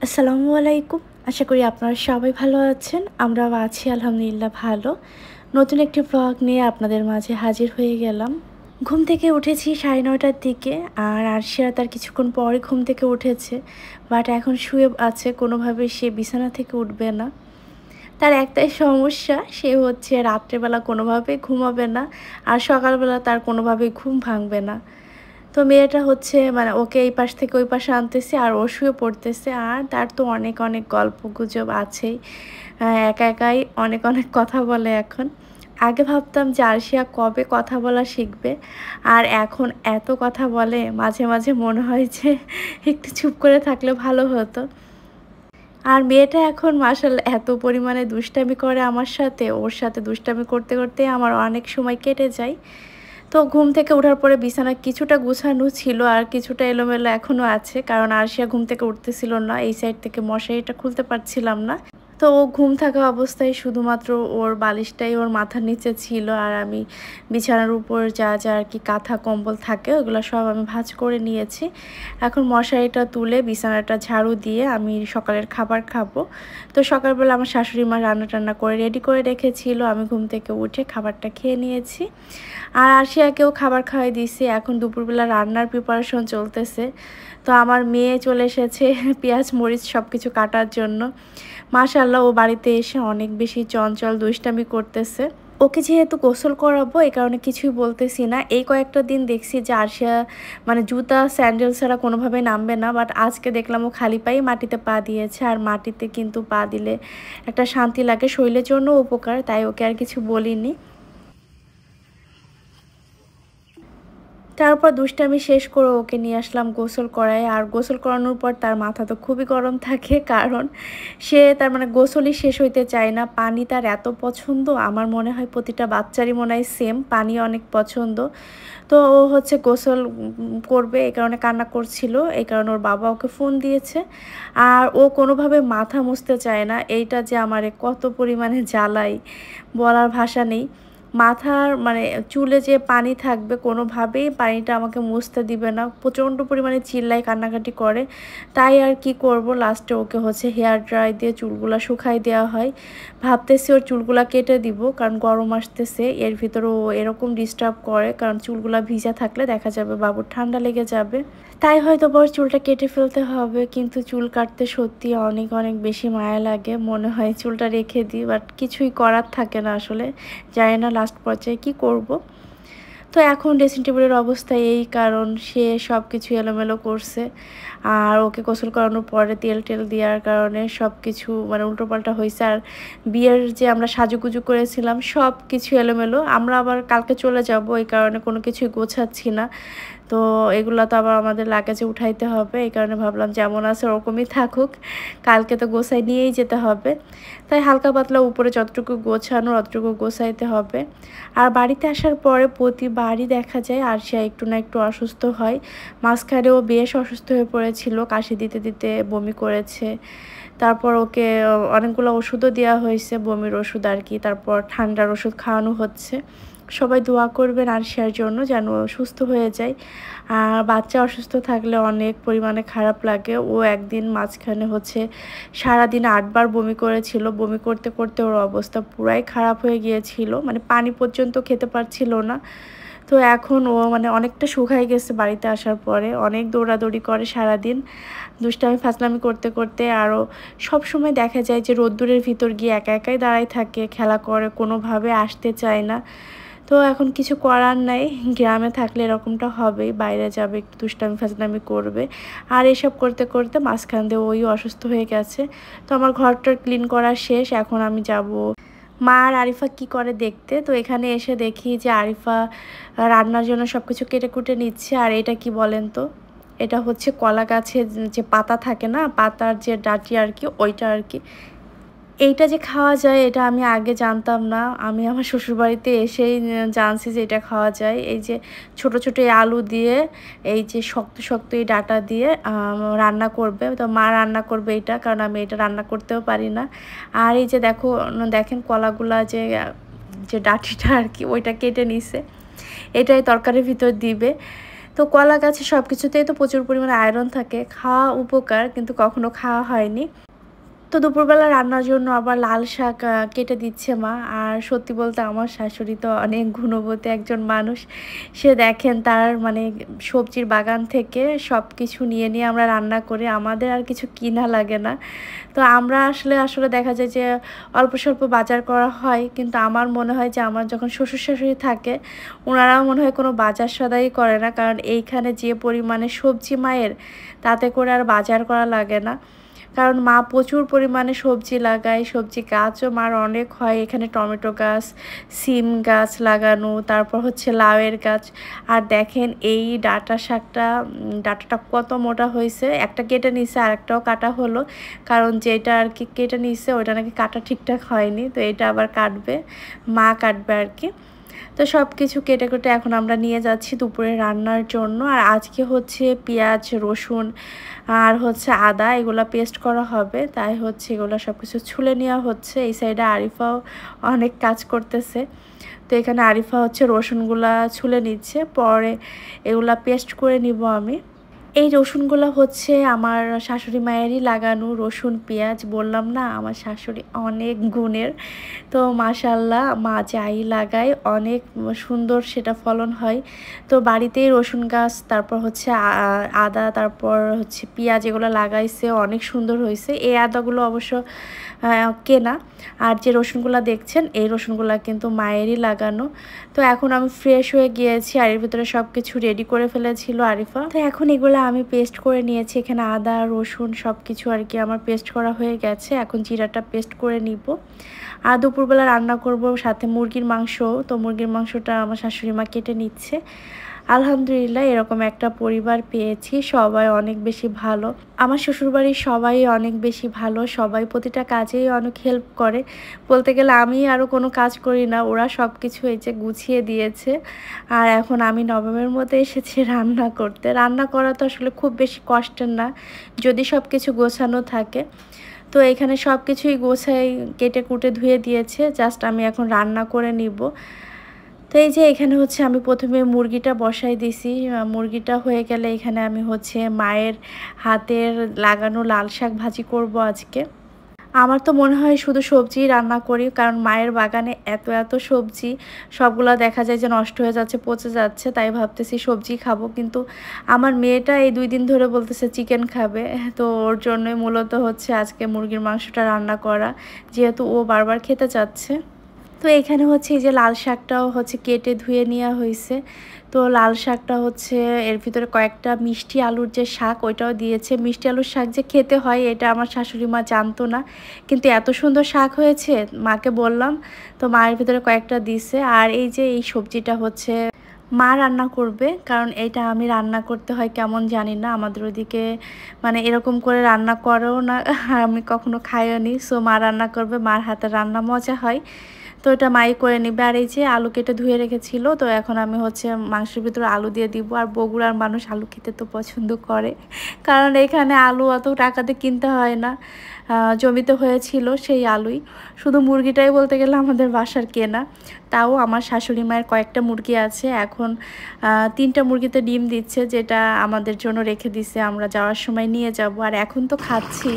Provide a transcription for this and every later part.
আসসালামু আলাইকুম। আশা করি আপনারা সবাই ভালো আছেন। আমরাও আছি আলহামদুলিল্লাহ ভালো। নতুন একটি ব্লগ নিয়ে আপনাদের মাঝে হাজির হয়ে গেলাম। ঘুম থেকে উঠেছি 9:30টার দিকে। আর আরশিয়া তার কিছুক্ষণ পরে ঘুম থেকে উঠেছে। বাট এখন শুয়ে আছে, কোনোভাবে সে বিছানা থেকে উঠবে না। তার একটাই সমস্যা, সে হচ্ছে রাত্রেবেলা কোনোভাবেই ঘুমাবে না। আর সকালবেলা তার কোনোভাবেই ঘুম ভাঙবে না। তো মেয়েটা হচ্ছে মানে ওকে এই পাশ থেকে ওই পাশে আনতেছে আর ও শুয়ে পড়তেছে। আর তার তো অনেক অনেক গল্পগুজব আছেই। একা একাই অনেক অনেক কথা বলে এখন। আগে ভাবতাম যে আরশিয়া কবে কথা বলা শিখবে, আর এখন এত কথা বলে মাঝে মাঝে মনে হয় যে একটু চুপ করে থাকলে ভালো হতো। আর মেয়েটা এখন মাশাআল্লাহ এত পরিমাণে দুষ্টামি করে আমার সাথে, ওর সাথে দুষ্টামি করতে করতে আমার অনেক সময় কেটে যায়। তো ঘুম থেকে ওঠার পরে বিছানা কিছুটা গুছানো ছিল আর কিছুটা এলোমেলো এখনো আছে, কারণ আরশিয়া ঘুম থেকে উঠতেছিল না। এই সাইড থেকে মশারিটা খুলতে পারছিলাম না। তো ও ঘুম থাকা অবস্থায় শুধুমাত্র ওর বালিশটাই ওর মাথার নিচে ছিল, আর আমি বিছানার উপর যা যা আর কি কাঁথা কম্বল থাকে ওগুলো সব আমি ভাঁজ করে নিয়েছি। এখন মশারিটা তুলে বিছানাটা ঝাড়ু দিয়ে আমি সকালের খাবার খাবো। তো সকালবেলা আমার শাশুড়ি মা রান্না টান্না করে রেডি করে রেখেছিল, আমি ঘুম থেকে উঠে খাবারটা খেয়ে নিয়েছি। আর আরশিয়াকেও খাবার খাওয়াই দিয়েছি। এখন দুপুরবেলা রান্নার প্রিপারেশন চলতেছে। তো আমার মেয়ে চলে এসেছে পেঁয়াজ মরিচ সব কিছু কাটার জন্য। মাশাআল্লাহ ও বাড়িতে এসে অনেক বেশি চঞ্চল দুষ্টামি করতেছে। ওকে যেহেতু গোসল করাবো এই কারণে কিছুই বলতেছি না। এই কয়েকটা দিন দেখছি যে আরশিয়া মানে জুতা স্যান্ডেল ছাড়া কোনোভাবেই নামবে না, বাট আজকে দেখলাম ও খালি পায়েই মাটিতে পা দিয়েছে। আর মাটিতে কিন্তু পা দিলে একটা শান্তি লাগে, শরীরের জন্য উপকার, তাই ওকে আর কিছু বলিনি। তারপর দুষ্টামি শেষ করে ওকে নিয়ে আসলাম গোসল করায়। আর গোসল করানোর পর তার মাথা তো খুবই গরম থাকে, কারণ সে তার মানে গোসলই শেষ হইতে চায় না। পানি তার এত পছন্দ, আমার মনে হয় প্রতিটা বাচ্চারই মনে হয় সেম, পানি অনেক পছন্দ। তো ও হচ্ছে গোসল করবে এই কারণে কান্না করছিল, এই কারণে ওর বাবা ওকে ফোন দিয়েছে। আর ও কোনোভাবে মাথা মুছতে চায় না, এইটা যে আমারে কত পরিমাণে জ্বালায় বলার ভাষা নেই। মাথার মানে চুলে যে পানি থাকবে কোনোভাবেই পানিটা আমাকে মুছতে দিবে না, প্রচণ্ড পরিমাণে চিল্লায় কান্নাকাটি করে। তাই আর কি করব, লাস্টে ওকে হচ্ছে হেয়ার ড্রাই দিয়ে চুলগুলা শুকাই দেওয়া হয়। ভাবতেছি ওর চুলগুলা কেটে দিব, কারণ গরম আসতেছে, এর ভিতরে ও এরকম ডিস্টার্ব করে, কারণ চুলগুলা ভিজা থাকলে দেখা যাবে বাবুর ঠান্ডা লেগে যাবে। তাই হয়তো বড় চুলটা কেটে ফেলতে হবে, কিন্তু চুল কাটতে সত্যি অনেক অনেক বেশি মায়া লাগে, মনে হয় চুলটা রেখে দিই, বাট কিছুই করার থাকে না আসলে। জানি না লাস্ট পর্যায়ে কি করব। তো এখন ড্রেসিং টেবিলের অবস্থা এই, কারণ সে সব কিছু এলোমেলো করছে। আর ওকে গোসল করানোর পরে তেল টেল দেওয়ার কারণে সব কিছু মানে উল্টোপাল্টা হয়েছে। আর বিয়ের যে আমরা সাজুগুজু করেছিলাম সব কিছু এলোমেলো। আমরা আবার কালকে চলে যাব, এই কারণে কোনো কিছুই গোছাচ্ছি না। তো এগুলো তো আবার আমাদের লাগেজে উঠাইতে হবে, এই কারণে ভাবলাম যেমন আছে ওরকমই থাকুক, কালকে তো গোছাই নিয়েই যেতে হবে। তাই হালকা পাতলা উপরে যতটুকু গোছানোর অতটুকু গোছাইতে হবে। আর বাড়িতে আসার পরে প্রতিবারই দেখা যায় আরশিয়া একটু না একটু অসুস্থ হয়। মাঝখানেও বেশ অসুস্থ হয়ে পড়েছিল, কাশি দিতে দিতে বমি করেছে। তারপর ওকে অনেকগুলো ওষুধও দেওয়া হয়েছে, বমির ওষুধ আর কি, তারপর ঠান্ডার ওষুধ খাওয়ানো হচ্ছে। সবাই দোয়া করবেন আরশিয়ার জন্য যেন সুস্থ হয়ে যায়। আর বাচ্চা অসুস্থ থাকলে অনেক পরিমাণে খারাপ লাগে। ও একদিন মাঝখানে হচ্ছে সারাদিন 8 বার বমি করেছিল। বমি করতে করতে ওর অবস্থা পুরাই খারাপ হয়ে গিয়েছিল, মানে পানি পর্যন্ত খেতে পারছিল না। তো এখন ও মানে অনেকটা শুকায় গেছে বাড়িতে আসার পরে, অনেক দৌড়াদৌড়ি করে সারাদিন, দুষ্টামি ফাজলামি করতে করতে। আরও সবসময় দেখা যায় যে রোদ্দুরের ভিতর গিয়ে একা একাই দাঁড়ায় থাকে, খেলা করে, কোনোভাবে আসতে চায় না। তো এখন কিছু করার নাই, গ্রামে থাকলে এরকমটা হবেই, বাইরে যাবে একটু দুষ্টামি ফাজলামি করবে। আর এসব করতে করতে মাঝখান দিয়ে ওই অসুস্থ হয়ে গেছে। তো আমার ঘরটা ক্লিন করা শেষ, এখন আমি যাব মা আর আরিফা কি করে দেখতে। তো এখানে এসে দেখি যে আরিফা রান্নার জন্য সব কিছু কেটে কুটে নিচ্ছে। আর এটা কি বলেন তো, এটা হচ্ছে কলা গাছের যে পাতা থাকে না, পাতার যে ডাঁটি আর কি, ওইটা আর কি। এইটা যে খাওয়া যায় এটা আমি আগে জানতাম না, আমি আমার শ্বশুরবাড়িতে এসেই জানছি যে এটা খাওয়া যায়। এই যে ছোট ছোট এই আলু দিয়ে, এই যে শক্ত শক্ত এই ডাঁটা দিয়ে রান্না করবে। তো মা রান্না করবে এটা, কারণ আমি এটা রান্না করতেও পারি না। আর এই যে দেখেন কলাগুলা যে যে ডাঁটিটা আর কি ওইটা কেটে নিছে, এটাই তরকারির ভিতর দিবে। তো কলা গাছে সব কিছুতেই তো প্রচুর পরিমাণে আয়রন থাকে, খাওয়া উপকার কিন্তু কখনো খাওয়া হয়নি। তো দুপুরবেলা রান্নার জন্য আবার লাল শাক কেটে দিচ্ছে মা। আর সত্যি বলতে আমার শাশুড়ি তো অনেক গুণবতী একজন মানুষ। সে দেখেন তার মানে সবজির বাগান থেকে সবকিছু নিয়ে আমরা রান্না করি। আমাদের আর কিছু কিনা লাগে না। তো আমরা আসলে দেখা যায় যে অল্প স্বল্প বাজার করা হয়। কিন্তু আমার মনে হয় যে আমার যখন শ্বশুর-শাশুড়ি থাকে, উনারাও মনে হয় কোনো বাজার সদাই করে না। কারণ এইখানে যে পরিমাণে সবজি মায়ের, তাতে করে আর বাজার করা লাগে না। কারণ মা প্রচুর পরিমাণে সবজি লাগায়, সবজি গাছও মার অনেক হয়। এখানে টমেটো গাছ, সিম গাছ লাগানো, তারপর হচ্ছে লাউয়ের গাছ। আর দেখেন এই ডাঁটা শাকটা, ডাঁটাটা কত মোটা হয়েছে। একটা কেটে নিছে, আরেকটাও কাটা হলো। কারণ যেটা আর কি কেটে নিছে ওটা নাকি কাটা ঠিকঠাক হয়নি। তো এটা আবার কাটবে, মা কাটবে আর কি। তো সব কিছু কেটে কেটে এখন আমরা নিয়ে যাচ্ছি দুপুরে রান্নার জন্য। আর আজকে হচ্ছে পেঁয়াজ, রসুন আর হচ্ছে আদা এগুলা পেস্ট করা হবে। তাই হচ্ছে এগুলো সব কিছু ছুলে নেওয়া হচ্ছে। এই সাইডে আরিফাও অনেক কাজ করতেছে। তো এখানে আরিফা হচ্ছে রসুনগুলা ছুলে নিচ্ছে, পরে এগুলা পেস্ট করে নিব আমি। এই রসুনগুলো হচ্ছে আমার শাশুড়ি মায়েরই লাগানো রসুন, পেঁয়াজ। বললাম না আমার শাশুড়ি অনেক গুণের। তো মাশাআল্লাহ মা যাই লাগায় অনেক সুন্দর সেটা ফলন হয়। তো বাড়িতেই রসুন গাছ, তারপর হচ্ছে আদা, তারপর হচ্ছে পেঁয়াজ এগুলো লাগাইছে, অনেক সুন্দর হয়েছে। এই আদাগুলো অবশ্য কেনা। আর যে রসুনগুলো দেখছেন এই রসুনগুলো কিন্তু মায়েরই লাগানো। তো এখন আমি ফ্রেশ হয়ে গিয়েছি, আর এর ভিতরে সব কিছু রেডি করে ফেলেছিল আরিফা। তো এখন এগুলো আমি পেস্ট করে নিয়েছি। এখানে আদা, রসুন সব কিছু আর কি আমার পেস্ট করা হয়ে গেছে। এখন জিরাটা পেস্ট করে নিব। আর দুপুরবেলা রান্না করব সাথে মুরগির মাংস। তো মুরগির মাংসটা আমার শাশুড়ি মা কেটে নিচ্ছে। আলহামদুলিল্লাহ এরকম একটা পরিবার পেয়েছি, সবাই অনেক বেশি ভালো। আমার শ্বশুরবাড়ির সবাই অনেক বেশি ভালো, সবাই প্রতিটা কাজেই অনেক হেল্প করে। বলতে গেলে আমি আরও কোনো কাজ করি না, ওরা সব কিছু এই যে গুছিয়ে দিয়েছে। আর এখন আমি নবমের মধ্যে এসেছি রান্না করতে। রান্না করা তো আসলে খুব বেশি কষ্টের না, যদি সব কিছু গোছানো থাকে। তো এখানে সব কিছুই গোছাই কেটে কুটে ধুয়ে দিয়েছে, জাস্ট আমি এখন রান্না করে নিব। তো এই যে এখানে হচ্ছে আমি প্রথমে মুরগিটা বসাই দিছি। মুরগিটা হয়ে গেলে এখানে আমি হচ্ছে মায়ের হাতের লাগানো লাল শাক ভাজি করব আজকে। আমার তো মনে হয় শুধু সবজিই রান্না করি, কারণ মায়ের বাগানে এত সবজি, সবগুলা দেখা যায় যে নষ্ট হয়ে যাচ্ছে, পচে যাচ্ছে। তাই ভাবতেছি সবজি খাবো, কিন্তু আমার মেয়েটা এই 2 দিন ধরে বলতেছে চিকেন খাবে। তো ওর জন্যই মূলত হচ্ছে আজকে মুরগির মাংসটা রান্না করা, যেহেতু ও বারবার খেতে চাচ্ছে। তো এখানে হচ্ছে এই যে লাল শাকটাও হচ্ছে কেটে ধুয়ে নেওয়া হয়েছে। তো লাল শাকটা হচ্ছে এর ভিতরে কয়েকটা মিষ্টি আলুর যে শাক ওইটাও দিয়েছে। মিষ্টি আলুর শাক যে খেতে হয় এটা আমার শাশুড়ি মা জানতো না, কিন্তু এত সুন্দর শাক হয়েছে মাকে বললাম, তো মায়ের ভিতরে কয়েকটা দিছে। আর এই যে এই সবজিটা হচ্ছে মা রান্না করবে, কারণ এটা আমি রান্না করতে হয় কেমন জানি না। আমাদের ওদিকে মানে এরকম করে রান্না করেও না, আমি কখনো খাইও নি। সো মা রান্না করবে, মার হাতে রান্না মজা হয়। তো এটা মাই করে নিবে। আর এই যে আলু কেটে ধুয়ে রেখেছিল, তো এখন আমি হচ্ছে মাংসের ভিতরে আলু দিয়ে দিব। আর বগুড়ার মানুষ আলু খেতে তো পছন্দ করে, কারণ এখানে আলু অত টাকাতে কিনতে হয় না, জমিতে হয়েছিল সেই আলুই। শুধু মুরগিটাই বলতে গেলে আমাদের বাসার কেনা। তাও আমার শাশুড়ি মায়ের কয়েকটা মুরগি আছে, এখন 3টা মুরগিতে ডিম দিচ্ছে, যেটা আমাদের জন্য রেখে দিছে, আমরা যাওয়ার সময় নিয়ে যাব। আর এখন তো খাচ্ছি।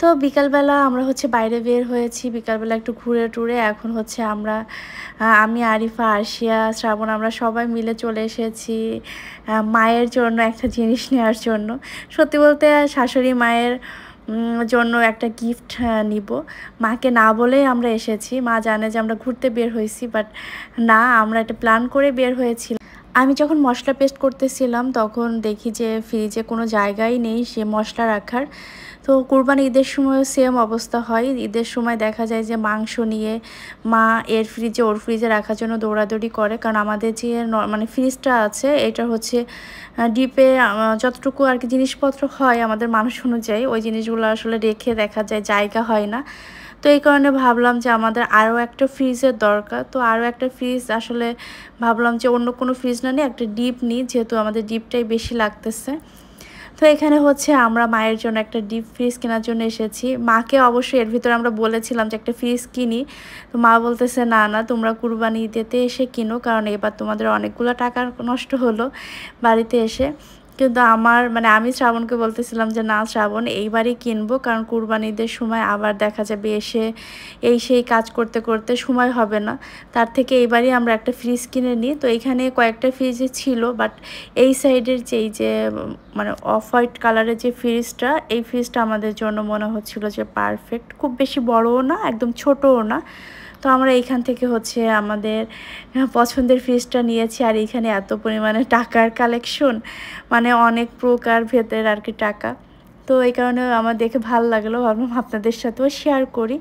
তো বিকালবেলা আমরা হচ্ছে বাইরে বের হয়েছি, বিকালবেলা একটু ঘুরে টুরে এখন হচ্ছে আমরা আমি, আরিফা, আরশিয়া, শ্রাবণ আমরা সবাই মিলে চলে এসেছি মায়ের জন্য একটা জিনিস নেওয়ার জন্য। সত্যি বলতে শাশুড়ি মায়ের জন্য একটা গিফট নিব। মাকে না বলেই আমরা এসেছি, মা জানে যে আমরা ঘুরতে বের হয়েছি, বাট না, আমরা একটা প্ল্যান করে বের হয়েছি। আমি যখন মশলা পেস্ট করতেছিলাম তখন দেখি যে ফ্রিজে কোনো জায়গাই নেই সে মশলা রাখার। তো তো কুরবানি ঈদের সময়ও সেম অবস্থা হয়। ঈদের সময় দেখা যায় যে মাংস নিয়ে মা এর ফ্রিজে ওর ফ্রিজে রাখার জন্য দৌড়াদৌড়ি করে। কারণ আমাদের যে মানে ফ্রিজটা আছে এটা হচ্ছে ডিপে যতটুকু আরকি জিনিসপত্র হয় আমাদের মানুষ অনুযায়ী ওই জিনিসগুলো আসলে রেখে দেখা যায় জায়গা হয় না। তো এই কারণে ভাবলাম যে আমাদের আরও একটা ফ্রিজের দরকার। তো আরও একটা ফ্রিজ আসলে ভাবলাম যে অন্য কোনো ফ্রিজ না নিয়ে একটা ডিপ নিই, যেহেতু আমাদের ডিপটাই বেশি লাগতেছে। তো এখানে হচ্ছে আমরা মায়ের জন্য একটা ডিপ ফ্রিজ কেনার জন্য এসেছি। মাকে অবশ্যই এর ভিতরে আমরা বলেছিলাম যে একটা ফ্রিজ কিনি। তো মা বলতেছে, "না, না তোমরা কুরবানি ঈদেতে এসে কিনো, কারণ এবার তোমাদের অনেকগুলো টাকা নষ্ট হলো বাড়িতে এসে।" কিন্তু আমার মানে আমি শ্রাবণকে বলতেছিলাম যে, "না শ্রাবণ এইবারই কিনবো, কারণ কুরবানি ঈদের সময় আবার দেখা যাবে এসে এই সেই কাজ করতে, করতে সময় হবে না। তার থেকে এইবারই আমরা একটা ফ্রিজ কিনে নিই।" তো এইখানে কয়েকটা ফ্রিজই ছিল, বাট এই সাইডের যে এই যে মানে অফ হোয়াইট কালারের যে ফ্রিজটা, এই ফ্রিজটা আমাদের জন্য মনে হচ্ছিল যে পারফেক্ট। খুব বেশি বড়ও না, একদম ছোটও না। তো আমরা এইখান থেকে হচ্ছে আমাদের পছন্দের ফ্রিজটা নিয়েছি। আর এইখানে এত পরিমাণে টাকার কালেকশন, মানে অনেক প্রকার ভেদের আর কি টাকা। তো এই কারণে আমার দেখে ভাল লাগলো, ভাবলাম আপনাদের সাথেও শেয়ার করি।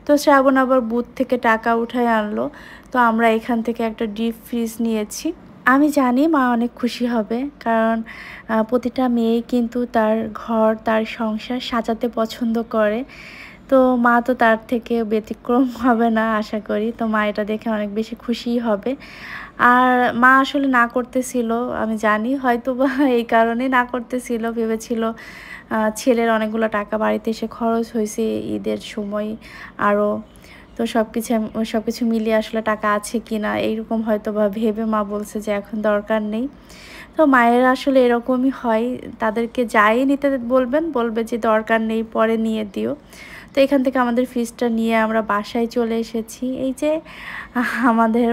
তো শ্রাবণ আবার বুথ থেকে টাকা উঠায় আনলো। তো আমরা এখান থেকে একটা ডিপ ফ্রিজ নিয়েছি। আমি জানি মা অনেক খুশি হবে, কারণ প্রতিটা মেয়েই কিন্তু তার ঘর, তার সংসার সাজাতে পছন্দ করে। তো মা তো তার থেকে ব্যতিক্রম হবে না আশা করি। তো মা এটা দেখে অনেক বেশি খুশিই হবে। আর মা আসলে না করতেছিল, আমি জানি হয়তোবা এই কারণেই না করতেছিল। ভেবেছিল ছেলের অনেকগুলো টাকা বাড়িতে এসে খরচ হইছে ঈদের সময় আরও। তো সবকিছু মিলিয়ে আসলে টাকা আছে কিনা এইরকম হয়তোবা ভেবে মা বলছে যে এখন দরকার নেই। তো মায়েরা আসলে এরকমই হয়, তাদেরকে যাই নিতে বলবেন বলবে যে দরকার নেই, পরে নিয়ে দিও। তো এখান থেকে আমাদের ফ্রিজটা নিয়ে আমরা বাসায় চলে এসেছি। এই যে আমাদের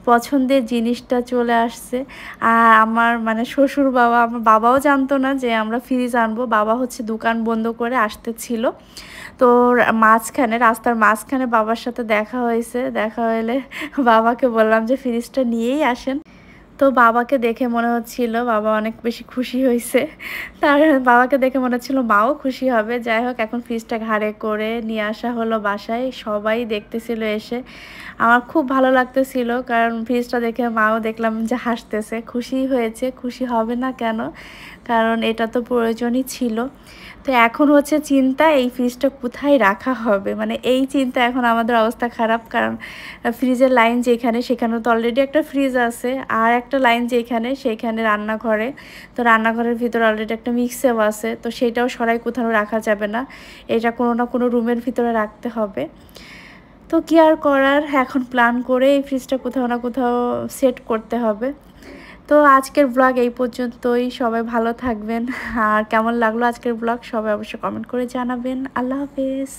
পছন্দের জিনিসটা চলে আসছে। আর আমার মানে শ্বশুর বাবা, আমার বাবাও জানতো না যে আমরা ফ্রিজ আনবো। বাবা হচ্ছে দোকান বন্ধ করে আসতেছিল। তো রাস্তার মাঝখানে বাবার সাথে দেখা হয়েছে। দেখা হলে বাবাকে বললাম যে ফ্রিজটা নিয়েই আসেন। তো বাবাকে দেখে মনে হচ্ছিল বাবা অনেক বেশি খুশি হইছে। তার বাবাকে দেখে মনে হচ্ছিল মাও খুশি হবে। যাই হোক, এখন ফ্রিজটা ঘাড়ে করে নিয়ে আসা হলো বাসায়। সবাই দেখতেছিল এসে। আমার খুব ভালো লাগতেছিল, কারণ ফ্রিজটা দেখে মাও দেখলাম যে হাসতেছে। খুশিই হয়েছে, খুশি হবে না কেন? কারণ এটা তো প্রয়োজনই ছিল। তো এখন হচ্ছে চিন্তা এই ফ্রিজটা কোথায় রাখা হবে? মানে এই চিন্তা এখন আমাদের অবস্থা খারাপ, কারণ ফ্রিজের লাইন যেখানে সেখানে তো অলরেডি একটা ফ্রিজ আছে। আর একটা লাইন যেখানে সেইখানে রান্নাঘরে। তো রান্নাঘরের ভিতরে অলরেডি একটা মিক্সার আছে। তো সেটাও সরাই কোথাও রাখা যাবে না। এটা কোনো না কোনো রুমের ভিতরে রাখতে হবে। তো কি আর করার, এখন প্ল্যান করে এই ফ্রিজটা কোথাও না কোথাও সেট করতে হবে। তো আজকের ব্লগ এই পর্যন্তই। সবাই ভালো থাকবেন। আর কেমন লাগলো আজকের ব্লগ সবাই অবশ্যই কমেন্ট করে জানাবেন। আল্লাহ হাফেজ।